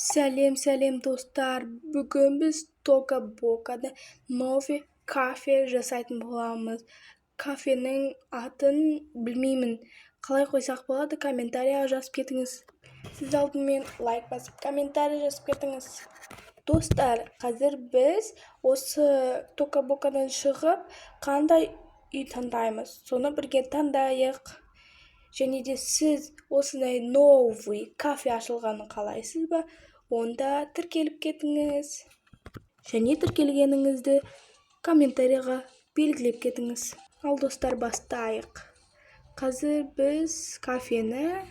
Сәлем достар. Бүгін біз Тока Бокада новый кафе жасайтын боламыз. Кафенің атын білмеймін. Қалай қойсақ болады? Комментарияға жазып кетіңіз. Сіз алдымен лайк басып, комментарий жазып кетіңіз. Достар, қазір біз осы Тока Бокадан шығып, қандай үй таңдаймыз? Соны бірге таңдайық. Және де сіз осындай новый кафе ашылғанын қалайсыз ба? Онда тіркеліп кетіңіз. Және тіркелгеніңізді комментарияға белгілеп кетіңіз. Ал достар, бастайық. Қазір біз кафені,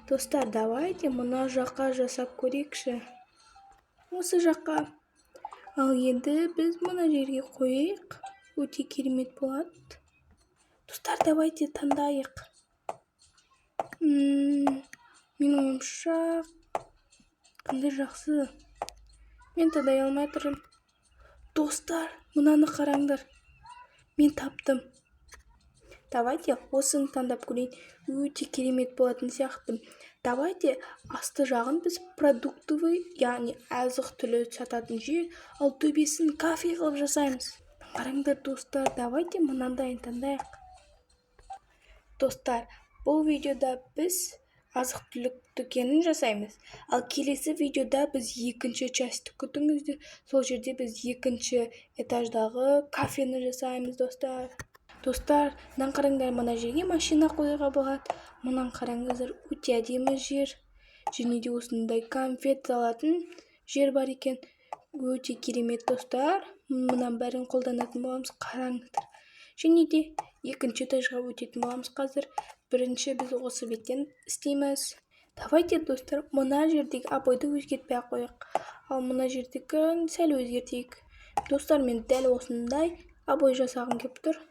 достар, давайте мына жаққа жасап көрейікші. Осы жаққа. Ал енді біз мына жерге қойайық. Өте керемет болады. Достар, давайте таңдайық. Менің ойымша қандай жақсы. Мен таңдай алмай тұрмын. Достар, мынаны қараңдар. Мен таптым. Давайте осыны таңдап көрейін. Өте керемет болатын сияқты. Давайте асты жағын біз продуктовый, яғни азық-түлік сататын жер, ал төбесін кафе қылып жасаймыз. Қараңдар достар, давайте мынандайын таңдайық. Достар, бұл видеода біз азық-түлік дүкенін жасаймыз. Ал келесі видеода біз екінші частьті күтіңіздер. Сол жерде біз екінші этаждағы кафені жасаймыз, достар. Достар, мынаны қараңдар, мына жерге машина қоюға болады. Мынаны қараңыздар, өте әдемі жер. Және де осындай конфет салатын жер бар екен. Өте керемет, достар. Мұнан бәрін қолданатын боламыз, қараңыздар. Және де екінші этажға өтетін боламыз қазір. Бірінші біз осы беттен істейміз. Давайте, достар, мына жердегі обойды өзгертпей қояйық. Ал мына жердегі сәл өзгертейік. Достар, мен дәл осындай обой жасағым келіп тұр.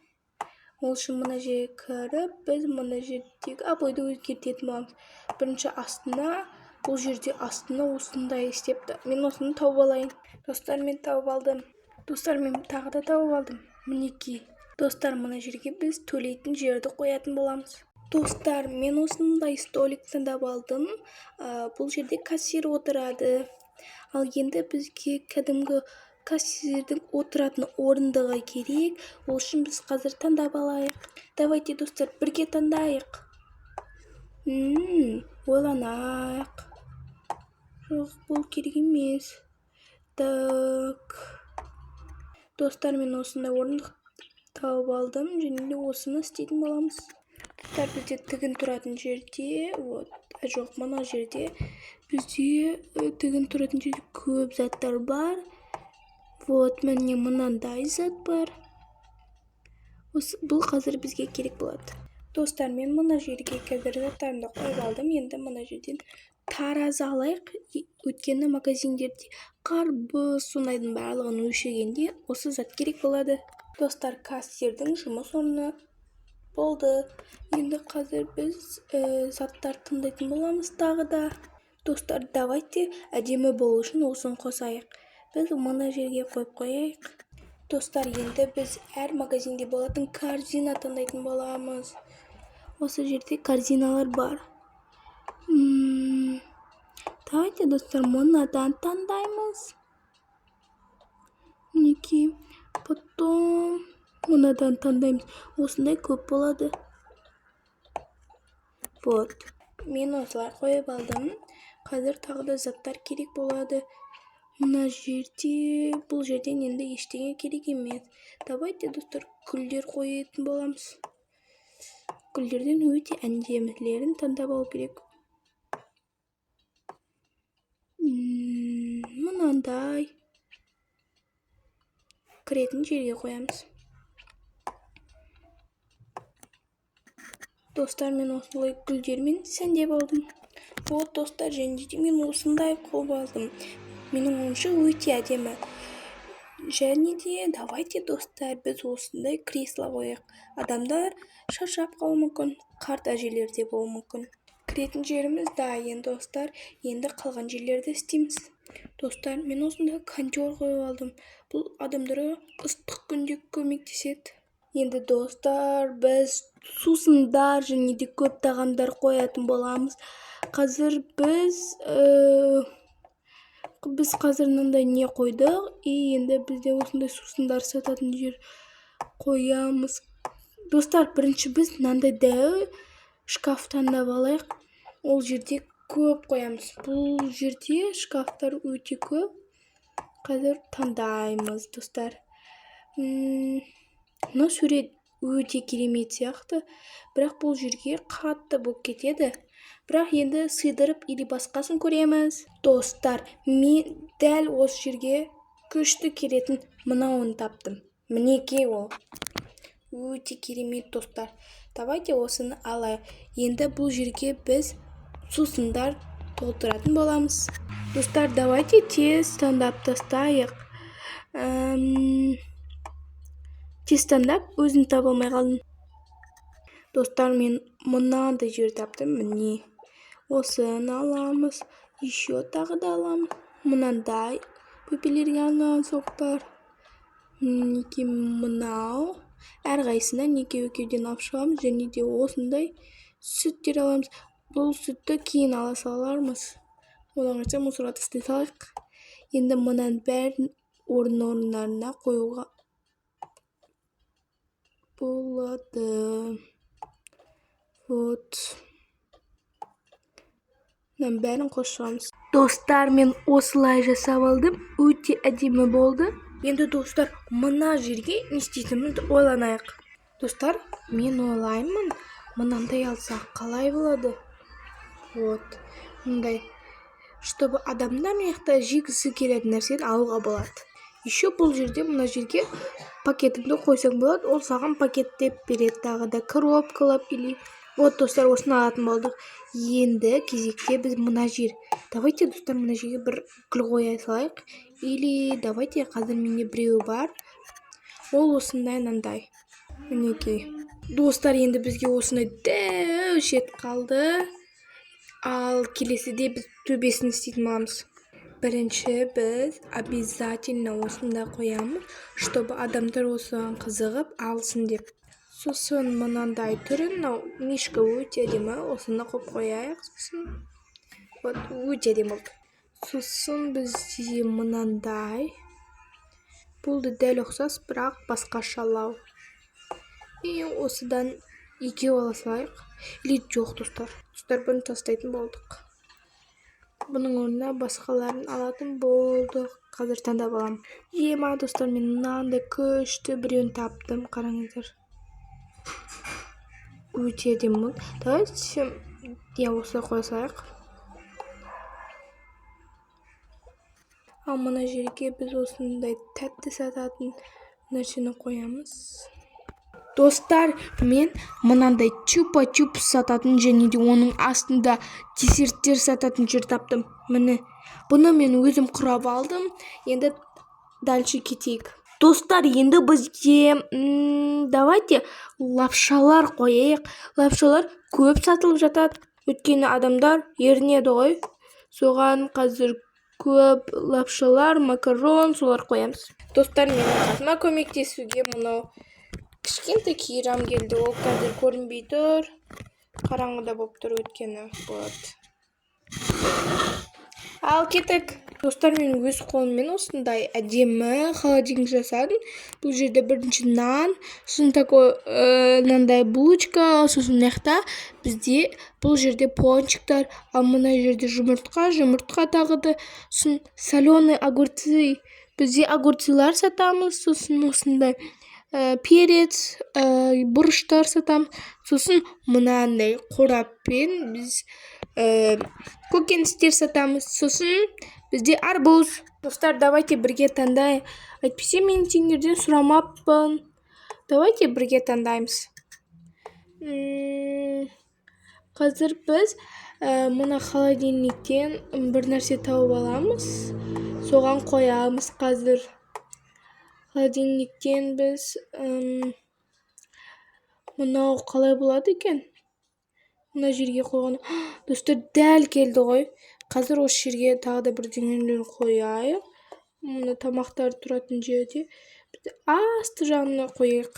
Ол үшін мына жерге кіріп, біз мына жердегі обойды өзгертетін боламыз. Бірінші астына, бұл жерде астына осындай істепті. Мен осыны тауып алайын. Достар, мен тауып алдым. Достар, мен тағы да тауып алдым. Мінекей. Достар, мына жерге біз төлейтін жерді қоятын боламыз. Достар, мен осындай столик таңдап алдым. Бұл жерде кассир отырады. Ал енді бізге кәдімгі кассирдің отыратын орындығы керек. Ол үшін біз қазір таңдап алайық. Давайте, достар, бірге таңдайық. Ойланайық. Жоқ, бұл керек емес. Так. Достар, мен осындай орындық тауып алдым. Және де осыны істейтін боламыз. Достар, бізде тігін тұратын жерде, жоқ, мына жерде бізде тігін тұратын жерде көп заттар бар. Міне мынандай зат бар. Бұл қазір бізге керек болады. Достар, мен мына жерге қазір заттарымды қойып алдым. Енді мына жерден таразы алайық. Өткені магазиндерде қарбыз, сондайдың барлығын өлшегенде осы зат керек болады. Достар, кассирдің жұмыс орны болды. Енді қазір біз заттар таңдайтын боламыз тағы да. Достар, давайте әдемі болу үшін осын қосайық. Біз мына жерге қойып қояйық. Достар, енді біз әр магазинде болатын корзина таңдайтын боламыз. Осы жерде корзиналар бар. Давайте, достар, мынадан таңдаймыз. Мінекей. Потом мынадан таңдаймыз. Осындай көп болады. Мен осылай қойып алдым. Қазір тағы да заттар керек болады. Мына жерде, бұл жерден енді ештеңе керек емес. Давайте, достар, гүлдер қоятын боламыз. Гүлдерден өте әдемілерін таңдап алу керек. Мынандай. Кіретін жерге қоямыз. Достар, мен осылай гүлдермен сәндеп алдым. Достар, және де мен осындай қойып алдым. Менің ойымша өте әдемі. Және де давайте, достар, біз осындай кресло қояйық. Адамдар шаршап қалуы мүмкін, қарт әжелер де болуы мүмкін. Кіретін жеріміз дайын, достар. Енді қалған жерлерді істейміз. Достар, мен осындай кондер қойып алдым. Бұл адамдарға ыстық күнде көмектеседі. Енді, достар, біз сусындар және де көп тағамдар қоятын боламыз. Қазір біз біз қазір мынандай не қойдық, и енді бізде осындай сусындар сататын жер қоямыз. Достар, бірінші біз мынандай дәу шкаф таңдап алайық. Ол жерде көп қоямыз. Бұл жерде шкафтар өте көп. Қазір таңдаймыз, достар. Мына сурет өте керемет сияқты, бірақ бұл жерге қатты болып кетеді. Бірақ енді сыйдырып или басқасын көреміз. Достар, мен дәл осы жерге күшті келетін мынауын таптым. Мінекей ол. Өте керемет, достар. Давайте осыны алайық. Енді бұл жерге біз сусындар толтыратын боламыз. Достар, давайте тез таңдап тастайық. Тез таңдап, өзін таба алмай қалдым. Достар, мен мынандай жер таптым. Міне. Осыны аламыз. Еще тағы да аламыз. Мынандай бөпелерге арналған соқтар. Неке мынау. Әрқайсынан екеуден алып шығамыз. Және де осындай сүттер аламыз. Бұл сүтті кейін ала салармыз. Одан қайса мусорға тастай салайық. Енді мынан бәрін орындарына қоюға болады. Вот. Мынан бәрін қосамыз. Достар, мен осылай жасап алдым. Өте әдемі болды. Енді достар, мына жерге не істейтінімізді ойланайық. Достар, мен ойлаймын, мынандай алсақ қалай болады? Вот. Мындай. Чтобы адамдар мияқта жегісі келетін нәрсені алуға болады. Еще бұл жерде, мына жерге пакетімді қойсаң болады. Ол саған пакеттеп береді тағы да коробкалап или... Вот, достар, осыны алатын болдық. Енді кезекте біз мына жер. Давайте, достар, мына жерге бір гүл қоя салайық. Или давайте, қазір менде біреу бар. Ол осындай мынандай. Мінекей. Достар, енді бізге осындай дәу шет қалды. Ал келесіде біз төбесін істейтін боламыз. Бірінші біз обязательно осында қоямыз, чтобы адамдар осыған қызығып алсын деп. Сосын мынандай түрін, мишка өте әдемі, осыны қойып қояйық. Сосын вот өте әдемі болды. Сосын бізде мынандай. Бұлды дәл ұқсас, бірақ басқашалау. И осыдан екеу ала салайық. Или жоқ, достар. Достар, бұны тастайтын болдық. Бұның орнына басқаларын алатын болдық. Қазір таңдап аламын. Ема, достар, мен мынандай күшті біреуін таптым. Қараңыздар. Өте әдемі болды. Давайте осылай қоя салайық. Ал мына жерге біз осындай тәтті сататын нәрсені қоямыз. Достар, мен мынандай чупа-чуп сататын және де оның астында десерттер сататын жер таптым. Міне, бұны мен өзім құрап алдым. Енді дальше кетейік. Достар, енді бізде давайте лапшалар қояйық. Лапшалар көп сатылып жатады. Өйткені адамдар ерінеді ғой. Соған қазір көп лапшалар, макарон, солар қоямыз. Достар, менің қасыма көмектесуге мынау кішкентай кирам келді. Ол қазір көрінбей тұр. Қараңғыда болып тұр өткені. Ал кеттік. Достар, мен өз қолыммен осындай әдемі холодильник жасадым. Бұл жерде бірінші нан, сосын такой мынандай булочка, сосын мыяқта бізде бұл жерде пончиктар, ал мына жерде жұмыртқа тағы да, сосын соленый огурцы. Бізде огурцылар сатамыз, сосын осындай перец, бұрыштар сатамыз. Сосын мынандай қораппен біз көкөністер сатамыз. Сосын бізде арбуз. Достар, давайте бірге таңдайық. Әйтпесе мен сендерден сұрамаппын. Давайте бірге таңдаймыз. Қазір біз мына холодильниктен бір нәрсе тауып аламыз. Соған қоямыз қазір. Холодильниктен біз мынау қалай болады екен? Мына жерге қойған. Достар, дәл келді ғой. Қазір осы жерге тағы да бірдеңелер қояйық. Мұны тамақтар тұратын жерде асты жағына қояйық.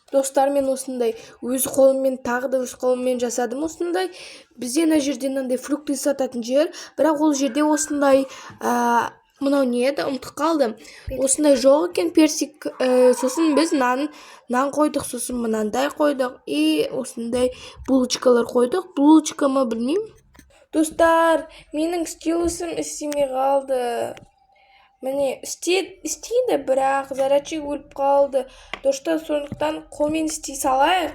Достар, мен осындай өз қолыммен тағы да өз қолыммен жасадым осындай. Бізде мына жерде мынандай фрукты сататын жер, бірақ ол жерде осындай мынау не еді, ұмытып қалдым. Осындай жоқ екен персик. Сосын біз нан қойдық, сосын мынандай қойдық. И осындай булочкалар қойдық. Булочка ма білмеймін. Достар, менің стилусым істемей қалды. Міне, істейді, бірақ зарядчик өліп қалды. Достар, сондықтан қолмен істей салайық.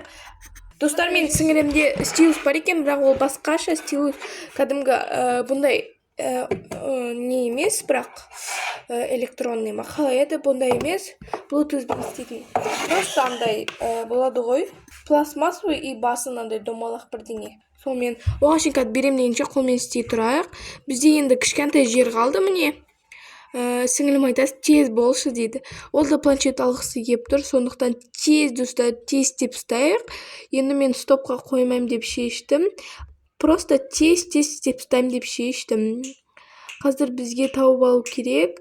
Достар, мен сіңілімде стилус бар екен, бірақ ол басқаша стилус. Кәдімгі бұндай не емес, бірақ электронный ма қалай еді, бұндай емес, блутузбен істейтін. Просто андай болады ғой, пластмассовый и басын андай домалақ бірдеңе. Сонымен оған шейін берем дегенше қолмен істей тұрайық. Бізде енді кішкентай жер қалды, міне. Сіңілім айтасы, тез болшы дейді. Ол да планшет алғысы кеп тұр, сондықтан тез достар, тез істеп ұстайық. Енді мен стопқа қоймайым деп шештім. Просто тез істеп ұстайым деп шештім. Қазір бізге тауып алу керек.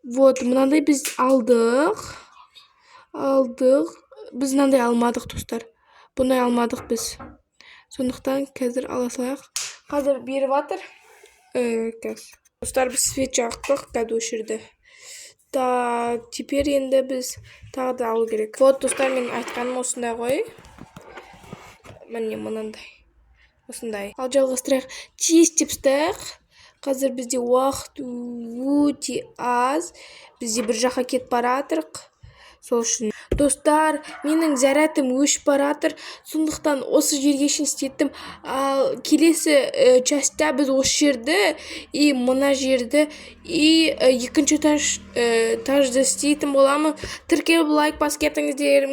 Вот, мынандай біз алдық. Біз мынандай алмадық, достар. Бұндай алмадық біз. Сондықтан қазір ала салайық. Қазір беріп жатыр. Достар, біз свет жақтық, кәді өшірді. Так, теперь енді біз тағы да алу керек. Вот, достар, мен айтқаным осындай ғой. Міне, мынандай. Осындай. Ал жалғастырайық. Тез істеп ұстайық. Қазір бізде уақыт өте аз. Бізде бір жаққа кетіп баратырық. Сол үшін. Достар, менің зарядым өшіп баратыр. Сондықтан осы жерге шейін істеттім. Ал келесі частьта біз осы жерді и мына жерді и екінші этажды істейтін боламын. Тіркеліп лайк басып кетіңіздер.